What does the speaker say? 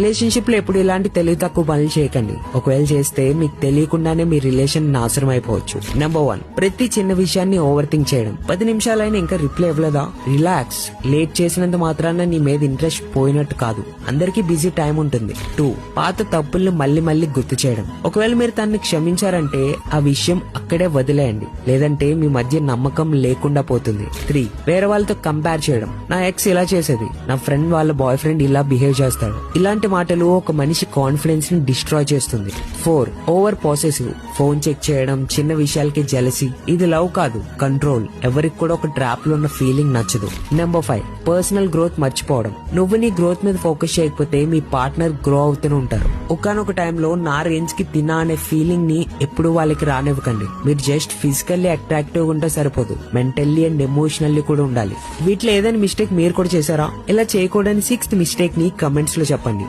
Relationship లో ఎప్పుడు ఇలాంటి తెలివి తక్కువ పనులు చేయకండి. ఒకవేళ చేస్తే మీకు తెలియకుండానే మీ రిలేషన్ నాశనం అయిపోవచ్చు. నెంబర్ 1, ప్రతి చిన్న విషయాన్ని ఓవర్ థింక్ చేయడం. 10 నిమిషాలైనా ఇంకా రిప్లై ఇవ్వలేదా? రిలాక్స్. లేట్ చేసినంత మాత్రాన నీ మీద ఇంట్రెస్ట్ పోయినట్టు కాదు. అందరికీ బిజీ టైం ఉంటుంది. 2, పాత తప్పుల్ని మళ్ళీ మళ్ళీ గుర్తు చేయడం. ఒకవేళ మీరు తనని క్షమించారంటే ఆ విషయం అక్కడే వదిలేయండి, లేదంటే మీ మధ్య నమ్మకం లేకుండా పోతుంది. 3, వేరే వాళ్ళతో కంపేర్ చేయడం. నా ఎక్స్ ఇలా చేసేది, నా ఫ్రెండ్ వాళ్ళ బాయ్ ఫ్రెండ్ ఇలా బిహేవ్ చేస్తాడు. ఇలాంటి మాటలు ఒక మనిషి కాన్ఫిడెన్స్ ని డిస్ట్రాయ్ చేస్తుంది. 4, ఓవర్ పాసెసివ్. ఫోన్ చెక్ చేయడం, చిన్న విషయాలకి జెలసీ. ఇది లవ్ కాదు, కంట్రోల్. ఎవరికి కూడా ఒక ట్రాప్ లో ఉన్న ఫీలింగ్ నచ్చదు. నెంబర్ 5, పర్సనల్ గ్రోత్ మర్చిపోవడం. నువ్వు నీ గ్రోత్ మీద ఫోకస్ చేయకపోతే మీ పార్ట్నర్ గ్రో అవుతూనే ఉంటారు. ఒకనొక టైంలో నా రేంజ్ కి తిన్నా అనే ఫీలింగ్ ని ఎప్పుడు వాళ్ళకి రానివ్వకండి. మీరు జస్ట్ ఫిజికల్లీ అట్రాక్టివ్ ఉంటే సరిపోదు, మెంటల్లీ అండ్ ఎమోషనల్లీ కూడా ఉండాలి. వీటిలో ఏదైనా మిస్టేక్ మీరు కూడా చేశారా? ఇలా చేయకూడని 6th మిస్టేక్ ని కమెంట్స్ లో చెప్పండి.